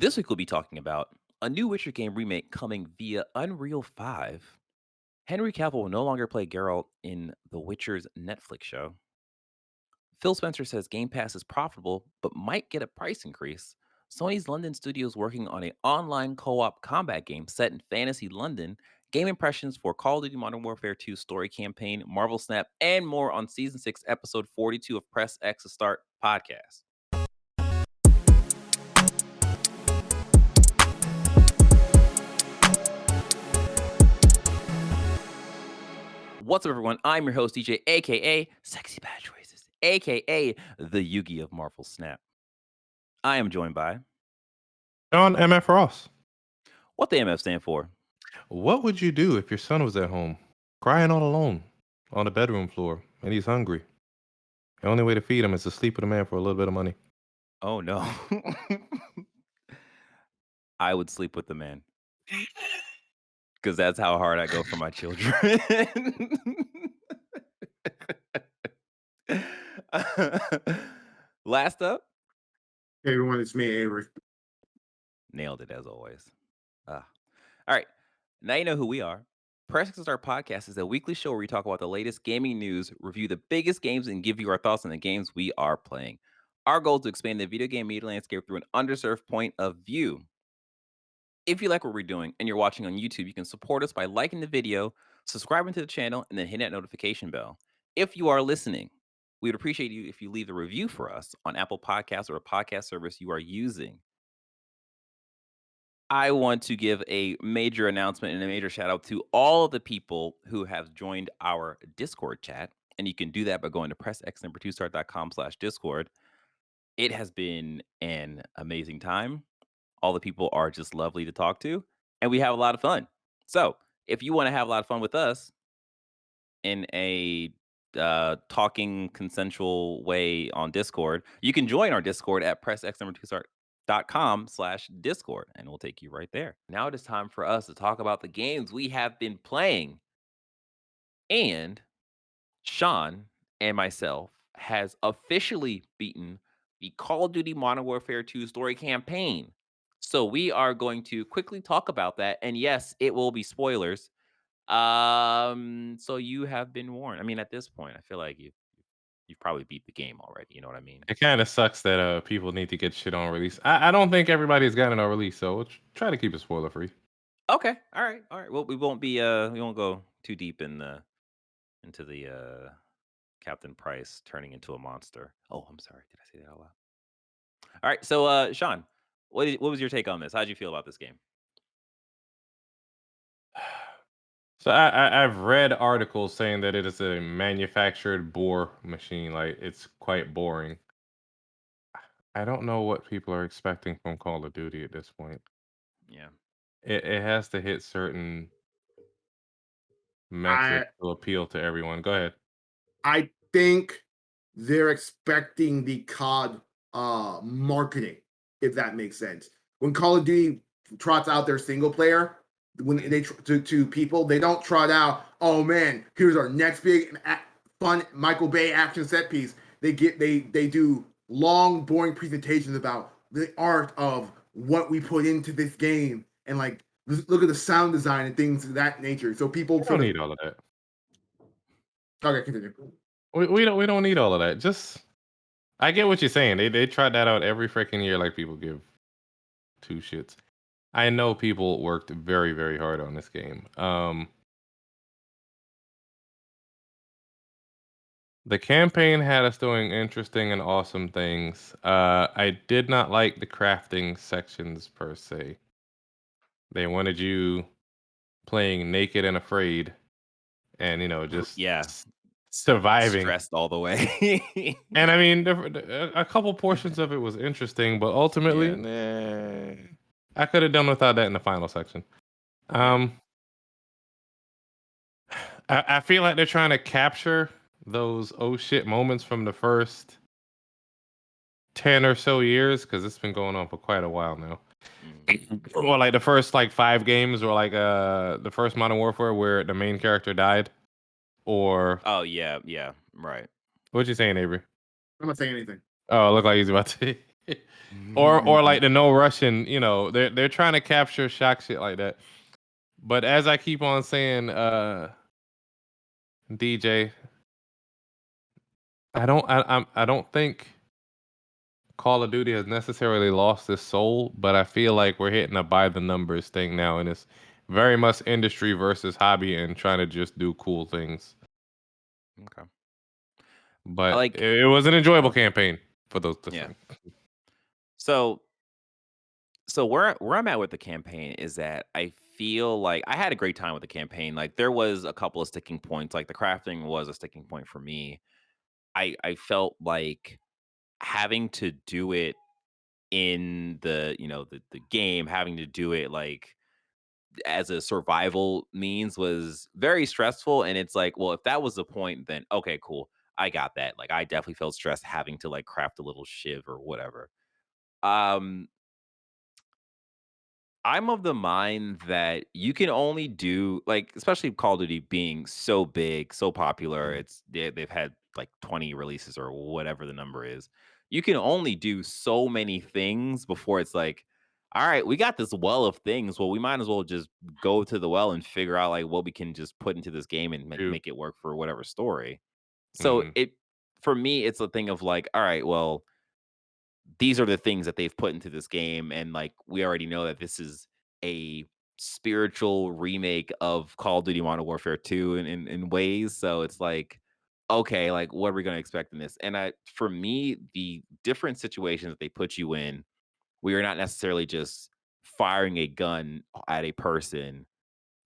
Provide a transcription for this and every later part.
This week we'll be talking about a new Witcher game remake coming via Unreal 5. Henry Cavill will no longer play Geralt in The Witcher's Netflix show. Phil Spencer says Game Pass is profitable but might get a price increase. Sony's London studio is working on an online co-op combat game set in fantasy London. Game impressions for Call of Duty Modern Warfare 2 story campaign, Marvel Snap, and more on Season 6, Episode 42 of Press X to Start podcast. What's up, everyone? I'm your host, DJ, aka Sexy Bad Choices, aka the Yugi of Marvel Snap. I am joined by John MF Ross. what the MF stand for. What would you do if your son was at home, crying all alone on the bedroom floor, and he's hungry? The only way to feed him is to sleep with a man for a little bit of money. Oh no. I would sleep with the man. Because that's how hard I go for my children. Last up, Hey everyone, it's me, Avery. nailed it as always. All right. Now you know who we are. Press X to Start Podcast is a weekly show where we talk about the latest gaming news, review the biggest games, and give you our thoughts on the games we are playing. Our goal is to expand the video game media landscape through an underserved point of view. If you like what we're doing and you're watching on YouTube, you can support us by liking the video, subscribing to the channel, and then hitting that notification bell. If you are listening, we would appreciate you if you leave a review for us on Apple Podcasts or a podcast service you are using. I want to give a major announcement and a major shout out to all of the people who have joined our Discord chat. And you can do that by going to pressx2start.com/Discord. It has been an amazing time. All the people are just lovely to talk to, and we have a lot of fun. So if you want to have a lot of fun with us in a talking consensual way on Discord, you can join our Discord at pressx2start.com/Discord, and we'll take you right there. Now it is time for us to talk about the games we have been playing. And Sean and myself has officially beaten the Call of Duty Modern Warfare 2 story campaign. So we are going to quickly talk about that. And yes, it will be spoilers. So you have been warned. I mean, at this point, I feel like you've probably beat the game already. You know what I mean? It kind of sucks that people need to get shit on release. I don't think everybody's gotten it on release, so we'll try to keep it spoiler free. Okay. All right. All right. Well, we won't go too deep into the Captain Price turning into a monster. Oh, I'm sorry. Did I say that out loud? All right. So Sean, what was your take on this? How'd you feel about this game? So I've read articles saying that it is a manufactured bore machine. Like, it's quite boring. I don't know what people are expecting from Call of Duty at this point. Yeah. It has to hit certain I metrics to appeal to everyone. Go ahead. I think they're expecting the COD marketing, if that makes sense. When Call of Duty trots out their single player, when they to people, they don't trot out, oh man, here's our next big fun Michael Bay action set piece. They do long, boring presentations about the art of what we put into this game and like look at the sound design and things of that nature. So people We don't need all of that. Okay, continue. We don't need all of that. Just, I get what you're saying. They try that out every freaking year, like people give two shits. I know people worked very, very hard on this game. The campaign had us doing interesting and awesome things. I did not like the crafting sections per se. They wanted you playing naked and afraid, and just surviving. Stressed all the way. And I mean, a couple portions of it was interesting, but ultimately, I could have done without that in the final section. I feel like they're trying to capture those oh shit moments from the first 10 or so years, because it's been going on for quite a while now. Or like the first 5 games, or the first Modern Warfare where the main character died. Or oh yeah, right. What you saying, Avery? I'm not saying anything. Oh, it looked like he's about to. or like the no Russian, they're trying to capture shock shit like that. But as I keep on saying, DJ, I don't think Call of Duty has necessarily lost its soul, but I feel like we're hitting a by the numbers thing now, and it's very much industry versus hobby and trying to just do cool things. Okay. I But like it was an enjoyable oh, campaign for those to yeah. say. So so where I'm at with the campaign is that I feel like I had a great time with the campaign. Like there was a couple of sticking points. Like the crafting was a sticking point for me. I felt like having to do it in the game, having to do it like as a survival means was very stressful. And it's like, well, if that was the point, then okay, cool. I got that. Like I definitely felt stressed having to like craft a little shiv or whatever. Um I'm of the mind that you can only do like, especially Call of Duty being so big, so popular. Mhm. They've had like 20 releases or whatever the number is. You can only do so many things before it's like, all right, we got this well of things. Well, we might as well just go to the well and figure out like what we can just put into this game and Shoot. make it work for whatever story. So Mhm. it for me, it's a thing of like, all right, well, these are the things that they've put into this game, and like we already know that this is a spiritual remake of Call of Duty Modern Warfare 2 in ways. So it's like, okay, like what are we gonna expect in this? And I for me, the different situations that they put you in, we are not necessarily just firing a gun at a person,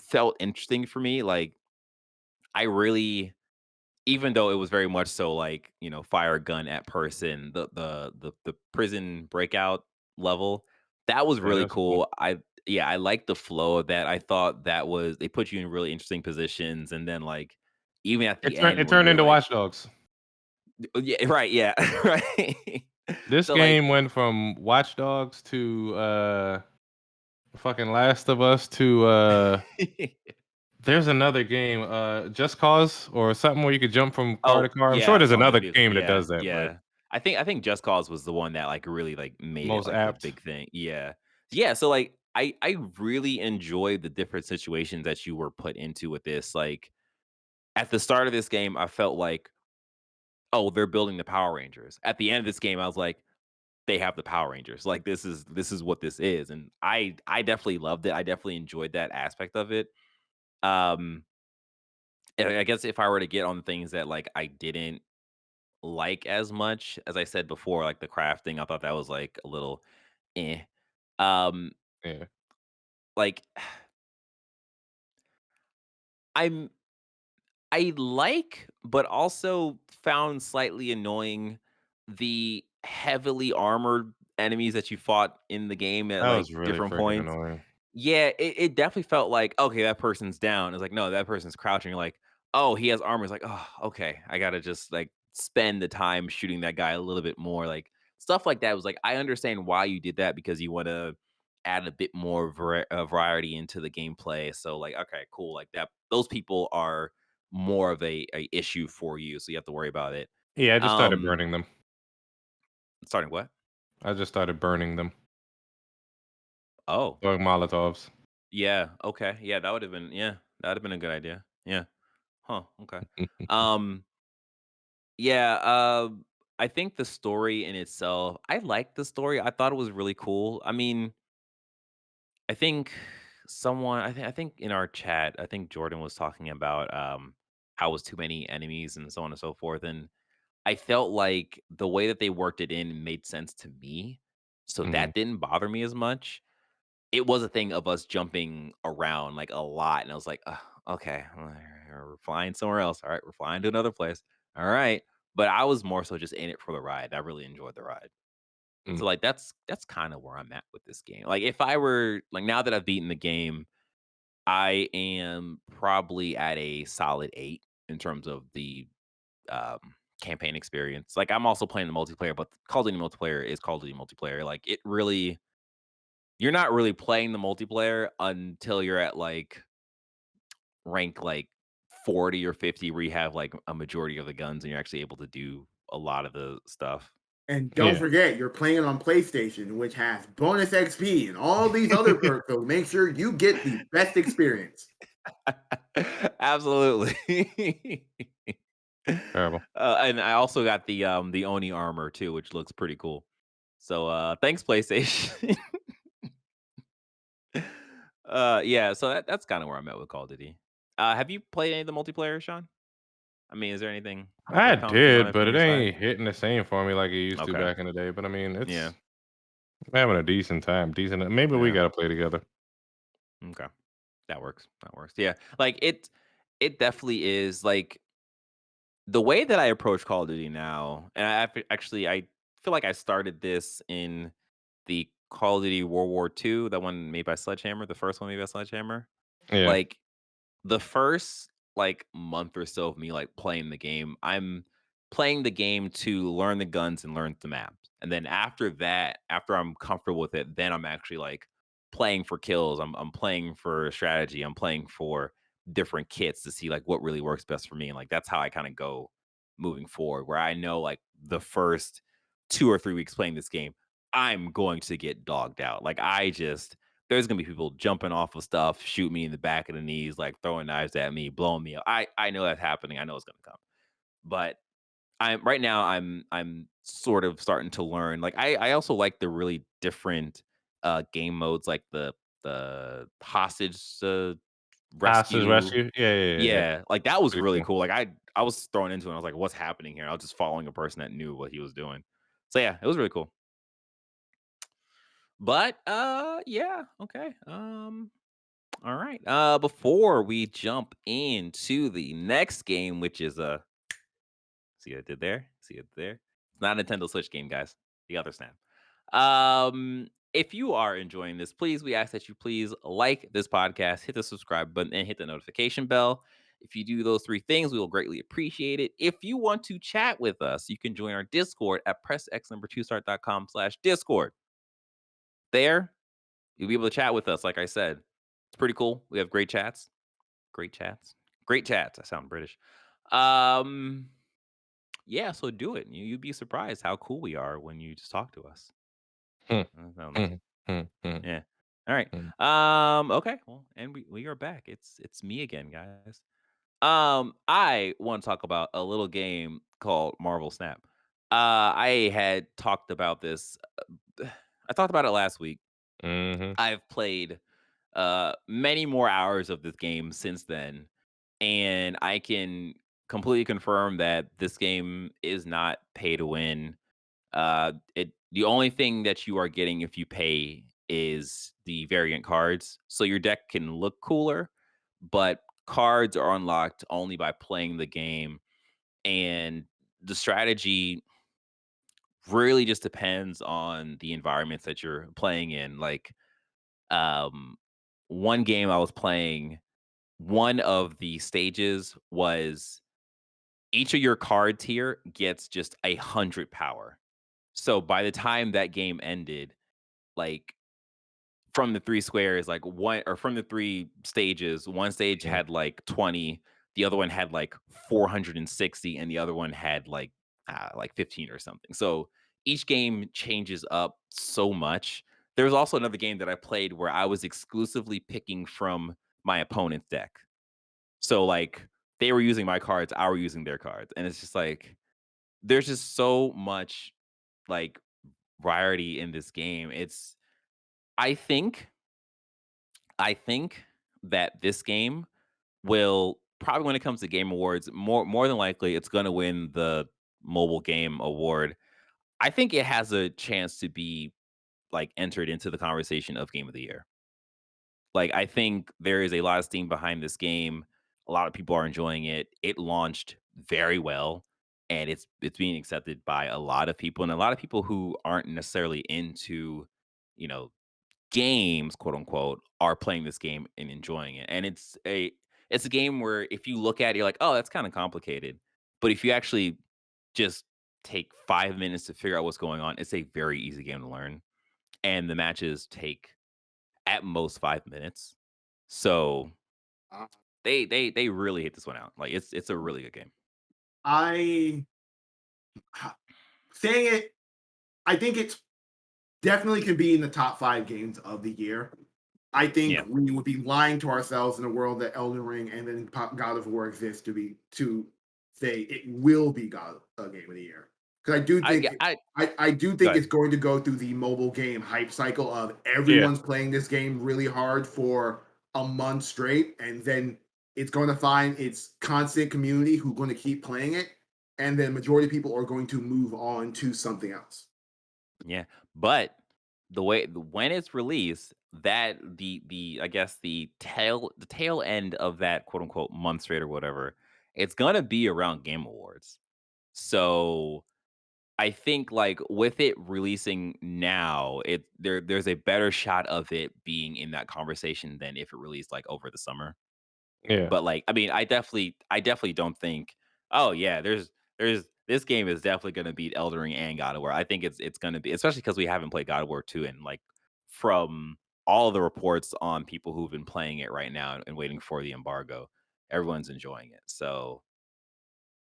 felt interesting for me. Like I really even though it was very much so like, fire a gun at person, the prison breakout level, that was Yeah, really that's cool. cool. I liked the flow of that. I thought that was they put you in really interesting positions, and then, like, even at It the turned end it where turned you're into like Watch Dogs. yeah, right, yeah, right. This So, like game went from Watch Dogs to fucking Last of Us to there's another game, Just Cause or something where you could jump from car to Oh, car. I'm sure yeah, there's going to another vehicle. game that Yeah, does that, but yeah. I think Just Cause was the one that, like, really, like, made it, most like, the apt. big thing. Yeah. Yeah, so, like, I really enjoyed the different situations that you were put into with this. Like, at the start of this game, I felt like, "Oh, they're building the Power Rangers." At the end of this game, I was like, "They have the Power Rangers." Like, this is what this is, and I definitely loved it. I definitely enjoyed that aspect of it. Um, and I guess if I were to get on things that, like, I didn't like as much, as I said before, like the crafting, I thought that was like a little eh. Um, Yeah. like I'm I like, but also found slightly annoying the heavily armored enemies that you fought in the game at That like was really different freaking points. annoying. Yeah, it definitely felt like, okay, that person's down. It's like, no, that person's crouching. You're like, oh, he has armor. It's like, oh, okay. I gotta just like spend the time shooting that guy a little bit more. Like stuff like that was like, I understand why you did that because you want to add a bit more variety into the gameplay. So like, okay, cool. Like that, those people are more of a issue for you, so you have to worry about it. Yeah, I just started Um, burning them. starting what? I just started burning them. Oh, Throwing Molotovs. yeah. Okay. Yeah, that would have been yeah, that would have been a good idea. Yeah. Huh, okay. Um, yeah, I think the story in itself I liked the story, I thought it was really cool. I mean, I think I think in our chat, I think Jordan was talking about, how it was too many enemies and so on and so forth, and I felt like the way that they worked it in made sense to me, so Mhm. that didn't bother me as much. It was a thing of us jumping around, like, a lot, and I was like, "Ugh, okay, we're flying somewhere else. Alright, we're flying to another place. Alright." But I was more so just in it for the ride. I really enjoyed the ride. Mm. So, like, that's kinda where I'm at with this game. Like, if I were like, now that I've beaten the game, I am probably at a solid 8 in terms of the, um, campaign experience. Like, I'm also playing the multiplayer, but Call of Duty multiplayer is Call of Duty multiplayer. Like, it really you're not really playing the multiplayer until you're at, like, rank, like, 40 or 50 where you have, like, a majority of the guns and you're actually able to do a lot of the stuff. And don't Yeah. forget, you're playing on PlayStation, which has bonus XP and all these other perks. So make sure you get the best experience. Absolutely. Terrible. And I also got the Oni armor too, which looks pretty cool. So thanks PlayStation. Yeah, so that's kind of where I'm at with Call of Duty. Have you played any of the multiplayer, Sean? I mean, is there anything I that comes to did, mind but from it your side? ain't hitting the same for me like it used to Okay. back in the day. But I mean, Yeah. it's I'm having a decent time. Decent. Maybe we Yeah. gotta play together. Okay. That works. That works. Yeah. Like it definitely is like the way that I approach Call of Duty now, and actually I feel like I started this in the Call of Duty World War II, that one made by Sledgehammer, the first one made by Sledgehammer. Yeah. Like the first like month or so of me like playing the game, I'm playing the game to learn the guns and learn the maps. And then after that, after I'm comfortable with it, then I'm actually like playing for kills. I'm playing for strategy. I'm playing for different kits to see like what really works best for me. And like that's how I kind of go moving forward, where I know like the first 2 or 3 weeks playing this game, I'm going to get dogged out. Like there's gonna be people jumping off of stuff, shoot me in the back of the knees, like throwing knives at me, blowing me up. I know that's happening. I know it's gonna come. But I'm right now I'm sort of starting to learn. Like I also like the really different game modes, like the hostage Hostage rescue. rescue. Yeah. Yeah, like that was Pretty really cool. cool. Like I was thrown into it. And I was like, what's happening here? I was just following a person that knew what he was doing. So yeah, it was really cool. But yeah, okay. All right. Before we jump into the next game, which is see what I did there? See it there? It's not a Nintendo Switch game, guys. The other snap. If you are enjoying this, please, we ask that you please like this podcast, hit the subscribe button, and hit the notification bell. If you do those 3 things, we will greatly appreciate it. If you want to chat with us, you can join our Discord at pressx2start.com/Discord. There, you'll be able to chat with us, like I said. It's pretty cool. We have great chats. Great chats. Great chats. I sound British. Um, yeah, so do it. You'd be surprised how cool we are when you just talk to us. Hmm, Um, hmm, hmm, hmm, yeah. All right. hmm. Okay. Well, and we are back. It's me again, guys. I want to talk about a little game called Marvel Snap. I had talked about this. I talked about it last week. Mhm. I've played many more hours of this game since then, and I can completely confirm that this game is not pay to win. It the only thing that you are getting if you pay is the variant cards, so your deck can look cooler, but cards are unlocked only by playing the game, and the strategy really just depends on the environments that you're playing in. Like um, one game I was playing, one of the stages was each of your cards here gets just 100 power. So by the time that game ended, like from the 3 squares, like one or from the 3 stages, one stage Mm. had like 20, the other one had like 460, and the other one had like 15 or something. So each game changes up so much. There's also another game that I played where I was exclusively picking from my opponent's deck. So like they were using my cards, I were using their cards. And it's just like there's just so much like variety in this game. I think I think that this game will probably when it comes to game awards, more than likely it's gonna win the mobile game award. I think it has a chance to be like entered into the conversation of game of the year. Like, I think there is a lot of steam behind this game. A lot of people are enjoying it. It launched very well, and it's being accepted by a lot of people, and a lot of people who aren't necessarily into, you know, games, quote unquote, are playing this game and enjoying it. And it's a game where if you look at it, you're like, oh, that's kind of complicated. But if you actually just take 5 minutes to figure out what's going on, it's a very easy game to learn. And the matches take at most 5 minutes. So Uh, they really hit this one out. Like it's a really good game. I saying it. I think it's definitely can be in the top 5 games of the year. I think Yeah. we would be lying to ourselves in a world that Elden Ring and then God of War exists to say it will be God Game of the Year. Because I do I yeah, think I do go think ahead. it's going to go through the mobile game hype cycle of Yeah. everyone's playing this game really hard for a month straight, and then it's going to find its constant community who's going to keep playing it, and then majority of people are going to move on to something else. Yeah, but when it's released, that the I guess the tail end of that quote unquote month straight or whatever, it's gonna be around Game Awards. So I think like with it releasing now, there's a better shot of it being in that conversation than if it released like over the summer. Yeah. But, like, I mean, I definitely don't think, "Oh, yeah, there's this game is definitely gonna beat Elden Ring and God of War." I think it's gonna be especially because we haven't played God of War 2 and, like, from all the reports on people who've been playing it right now and waiting for the embargo, everyone's enjoying it. So,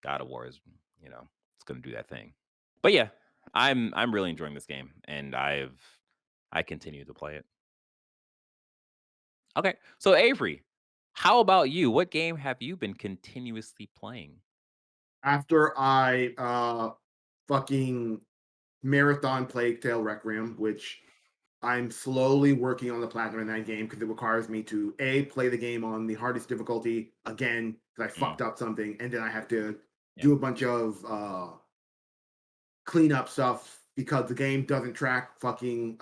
God of War is, it's gonna do that thing. But, yeah, I'm really enjoying this game, and I continue to play it. Okay, so Avery, how about you? What game have you been continuously playing? After I fucking marathon Plague Tale Requiem, which I'm slowly working on the platinum in that game because it requires me to A, play the game on the hardest difficulty again because I Mm, fucked up something, and then I have to yeah. do a bunch of cleanup stuff because the game doesn't track fucking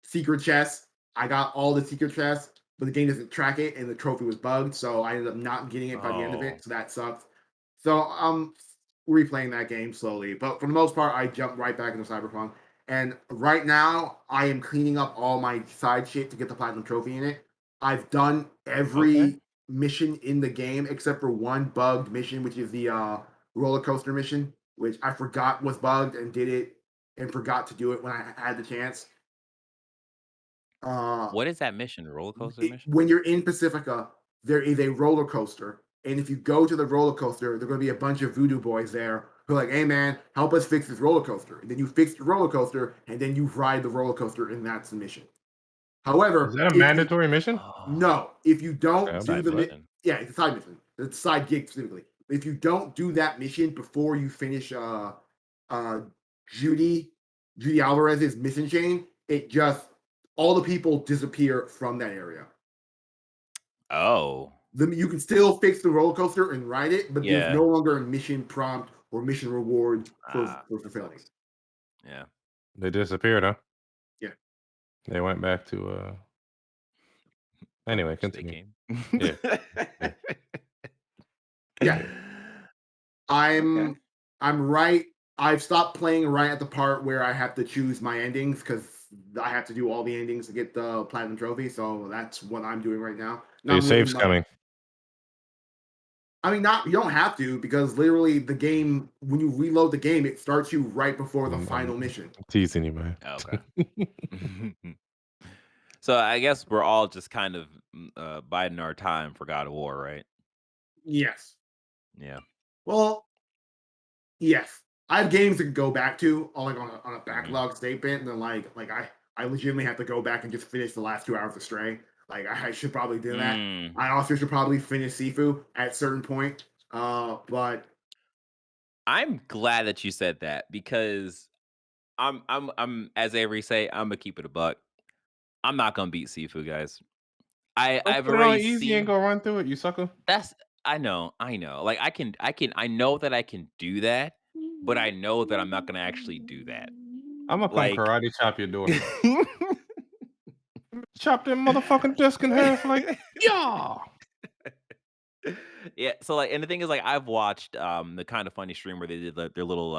secret chests. I got all the secret chests, but the game doesn't track it, and the trophy was bugged, so I ended up not getting it by the end of Oh, it. So that sucks. So I'm replaying that game slowly, but for the most part, I jumped right back into Cyberpunk. And right now, I am cleaning up all my side shit to get the platinum trophy in it. I've done Okay. every mission in the game except for one bugged mission, which is the roller coaster mission, which I forgot was bugged and did it and forgot to do it when I had the chance. Uh, what is that mission? The roller coaster mission? when you're in Pacifica, there is a roller coaster. And if you go to the roller coaster, there are going to be a bunch of voodoo boys there who are like, hey man, help us fix this roller coaster. And then you fix the roller coaster and then you ride the roller coaster, and that's the mission. Is However, that a if you mandatory mission? Oh, no, if you Okay, don't I'm do side the mission. yeah, it's a side mission. It's a side gig specifically. If you don't do that mission before you finish uh Judy Judy Alvarez's mission chain, it just all the people disappear from that area. Oh, You can still fix the roller coaster and ride it, but there's yeah. no longer a mission prompt or mission reward for That fulfilling. sucks. Yeah. They disappeared, huh? Yeah, They went back to From anyway, which they continue. came. Yeah. Yeah. yeah. Okay. I'm right. I've stopped playing right at the part where I have to choose my endings because I have to do all the endings to get the platinum trophy. So that's what I'm doing right now. So Now your I'm living save's my. coming. I mean, not you don't have to because literally the game when you reload the game, it starts you right before the I'm final mission. teasing you, man. Okay. So I guess we're all just kind of biding our time for God of War, right? Yes. Yeah. Well, yes, I have games to go back to on a Hmm. backlog statement, and then I legitimately have to go back and just finish the last 2 hours of Stray. Like I should probably do that. Mm. I also should probably finish Sifu at a certain point. But I'm glad that you said that because I'm as Avery say, I'm gonna keep it a buck. I'm not gonna beat Sifu, guys. Go I've put it on already easy and seen go run through it, you sucker. that's I know. Like I know that I can do that, but I know that I'm not gonna actually do that. I'm gonna come Like karate chop your door. Chop that motherfucking desk in half like, yeah. yeah, so like and the thing is like I've watched the kind of funny stream where they did their little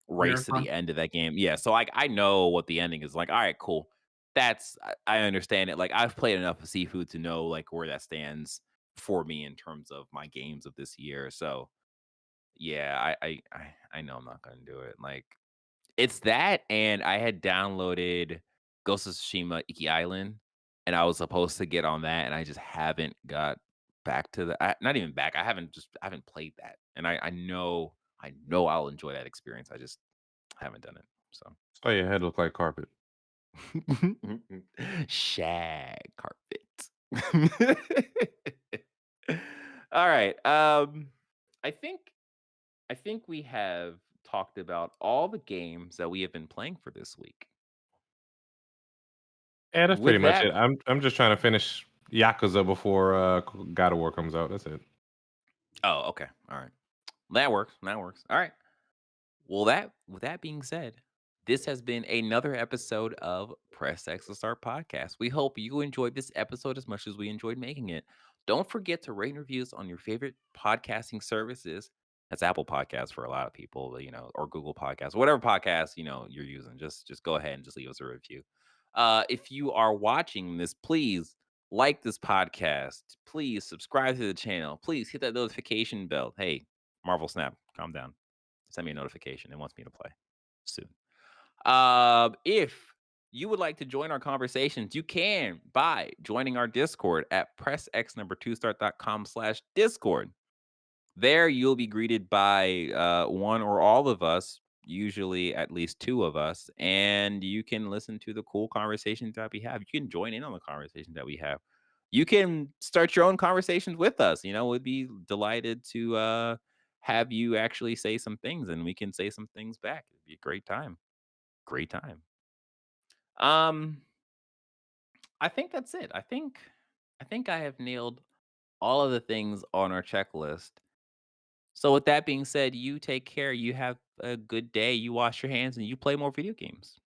race to the marathon. end of that game. Yeah, so like I know what the ending is like. All right, cool. I understand it. Like I've played enough of Seafood to know like where that stands for me in terms of my games of this year. So yeah, I know I'm not gonna do it. Like it's that, and I had downloaded Ghost of Tsushima Iki Island, and I was supposed to get on that, and I just haven't got back to the not even back. I haven't played that, and I know I'll enjoy that experience. I just haven't done it. So That's why your head look like carpet. shag carpet. All right. I think I think we have talked about all the games that we have been playing for this week. Yeah, that's pretty With much that, it. I'm just trying to finish Yakuza before God of War comes out. That's it. oh, okay. All right. That works. That works. All right. Well, that with that being said, this has been another episode of Press X to Start podcast. We hope you enjoyed this episode as much as we enjoyed making it. Don't forget to rate and reviews on your favorite podcasting services. That's Apple Podcasts for a lot of people, or Google Podcasts, whatever podcast you're using. Just go ahead and just leave us a review. If you are watching this, please like this podcast. Please subscribe to the channel. Please hit that notification bell. Hey, Marvel Snap, calm down. Send me a notification. It wants me to play soon. If you would like to join our conversations, you can by joining our Discord at pressx2start.com/Discord. There, you'll be greeted by one or all of us, usually at least two of us, and you can listen to the cool conversations that we have. You can join in on the conversations that we have. You can start your own conversations with us. We'd be delighted to have you actually say some things, and we can say some things back. It'd be a great time. Great time. Um, I think that's it. I think I have nailed all of the things on our checklist. So with that being said, you take care, you have a good day, you wash your hands, and you play more video games.